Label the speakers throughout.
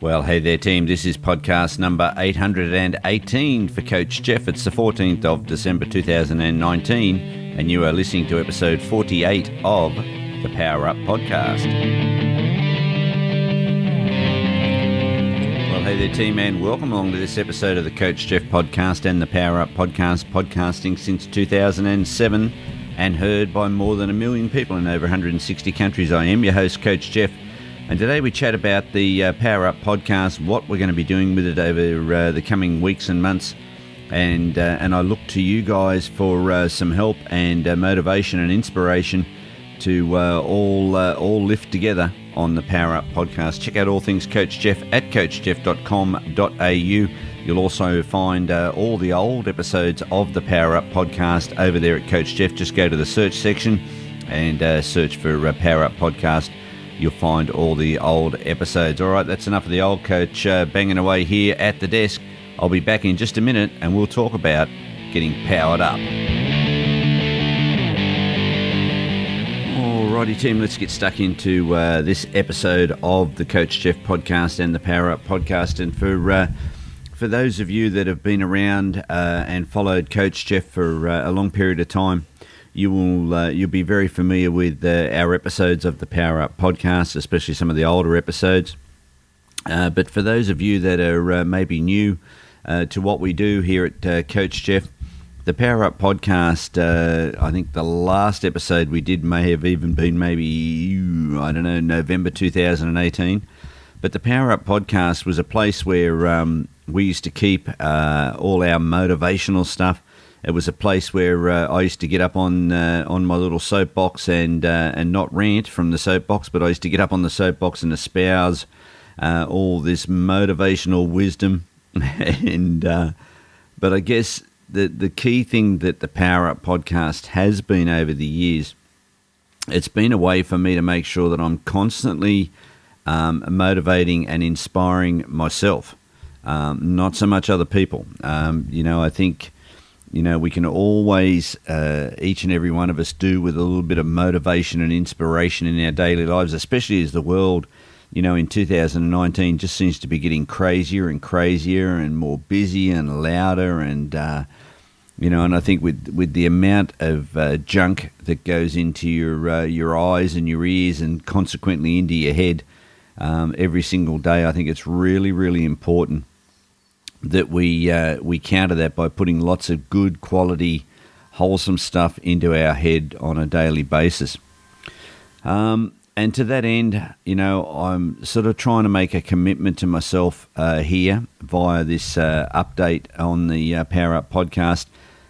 Speaker 1: Well, hey there, team. This is podcast number 818 for Coach Jeff. It's the 14th of December 2019, and you are listening to episode 48 of the Power Up Podcast. Well, hey there, team, and welcome along to this episode of the Coach Jeff Podcast and the Power Up Podcast, podcasting since 2007 and heard by more than 1 million people in over 160 countries. I am your host, Coach Jeff. And today we chat about the Power Up Podcast, what we're going to be doing with it over the coming weeks and months. And I look to you guys for some help and motivation and inspiration to all lift together on the Power Up Podcast. Check out all things Coach Jeff at coachjeff.com.au. You'll also find all the old episodes of the Power Up Podcast over there at Coach Jeff. Just go to the search section and search for Power Up Podcast. You'll find all the old episodes. All right, that's enough of the old coach banging away here at the desk. I'll be back in just a minute and we'll talk about getting powered up. Alrighty, team, let's get stuck into this episode of the Coach Jeff Podcast and the Power Up Podcast. And for those of you that have been around and followed Coach Jeff for a long period of time, you'll be very familiar with our episodes of the Power Up Podcast, especially some of the older episodes. But for those of you that are maybe new to what we do here at Coach Jeff, the Power Up Podcast, I think the last episode we did may have even been November 2018. But the Power Up Podcast was a place where we used to keep all our motivational stuff. It was a place where I used to get up on my little soapbox and not rant from the soapbox, but I used to get up on the soapbox and espouse all this motivational wisdom. But I guess the key thing that the Power Up Podcast has been over the years, it's been a way for me to make sure that I'm constantly motivating and inspiring myself, not so much other people. I think, we can always, each and every one of us, do with a little bit of motivation and inspiration in our daily lives, especially as the world, in 2019 just seems to be getting crazier and crazier and more busy and louder. And, and I think with the amount of junk that goes into your eyes and your ears and consequently into your head every single day, I think it's really, really important that we counter that by putting lots of good quality, wholesome stuff into our head on a daily basis. And to that end, I'm sort of trying to make a commitment to myself here via this update on the Power Up Podcast,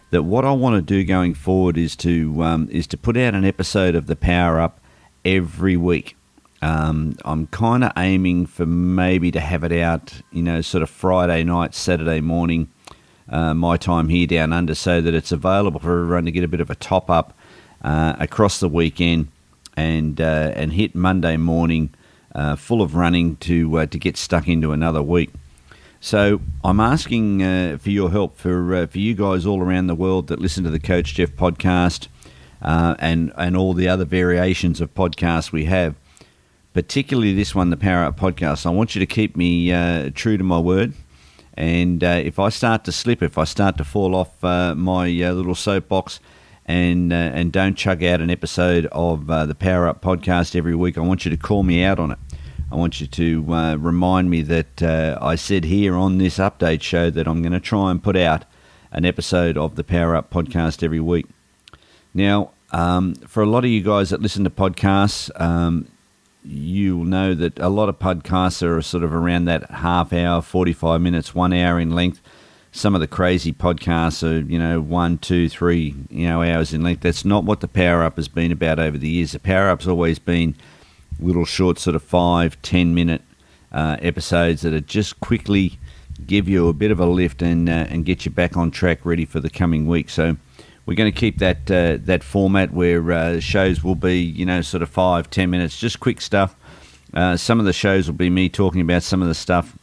Speaker 1: that what I want to do going forward is to put out an episode of the Power Up every week. I'm kind of aiming for maybe to have it out, sort of Friday night, Saturday morning, my time here down under, so that it's available for everyone to get a bit of a top up across the weekend and hit Monday morning full of running to get stuck into another week. So I'm asking for your help for you guys all around the world that listen to the Coach Jeff Podcast and all the other variations of podcasts we have. Particularly this one, the Power Up Podcast. I want you to keep me true to my word. And if I start to slip, if I start to fall off my little soapbox and don't chug out an episode of the Power Up Podcast every week, I want you to call me out on it. I want you to remind me that I said here on this update show that I'm going to try and put out an episode of the Power Up Podcast every week. Now, for a lot of you guys that listen to podcasts, you'll know that a lot of podcasts are sort of around that half hour, 45 minutes, 1 hour in length. Some of the crazy podcasts are, 1, 2, 3, hours in length. That's not what the Power Up has been about over the years. The Power Up's always been little short sort of 5-10 minute episodes that are just quickly give you a bit of a lift and get you back on track ready for the coming week. So we're going to keep that format where shows will be, sort of 5-10 minutes, just quick stuff. Some of the shows will be me talking about some of the stuff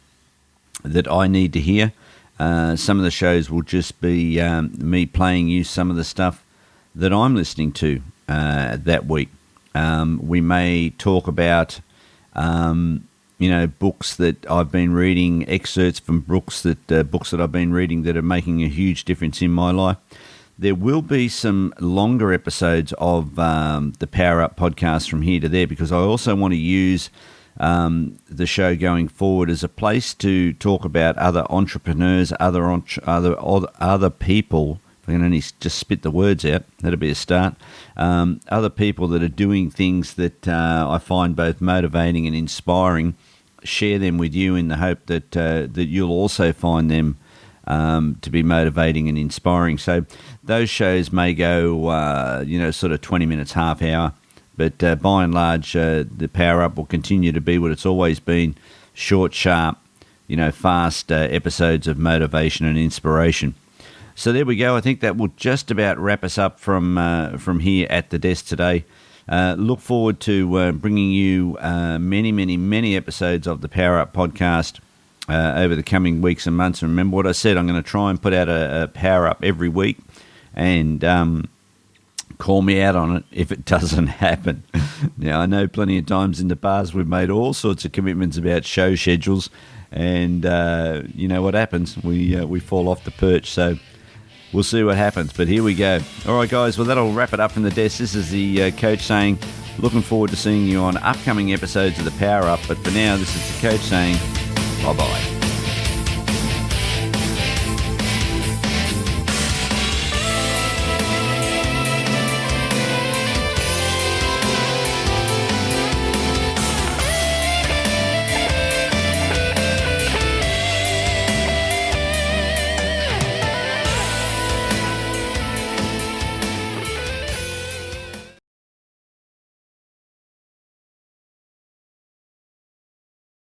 Speaker 1: that I need to hear. Some of the shows will just be me playing you some of the stuff that I'm listening to that week. We may talk about, books that I've been reading, excerpts from books that I've been reading that are making a huge difference in my life. There will be some longer episodes of the Power Up podcast from here to there, because I also want to use the show going forward as a place to talk about other entrepreneurs, other people. If I can only just spit the words out, that'll be a start. Other people that are doing things that I find both motivating and inspiring. Share them with you in the hope that you'll also find them to be motivating and inspiring. So those shows may go, sort of 20 minutes, half hour. But by and large, the Power Up will continue to be what it's always been: short, sharp, fast episodes of motivation and inspiration. So there we go. I think that will just about wrap us up from here at the desk today. Look forward to bringing you many, many, many episodes of the Power Up podcast over the coming weeks and months. And remember what I said, I'm going to try and put out a Power Up every week, and call me out on it if it doesn't happen. Now, I know plenty of times in the past we've made all sorts of commitments about show schedules, and you know what happens? We fall off the perch. So we'll see what happens, but here we go. All right, guys, well, that'll wrap it up from the desk. This is the coach saying, looking forward to seeing you on upcoming episodes of the Power Up. But for now, this is the coach saying, bye-bye.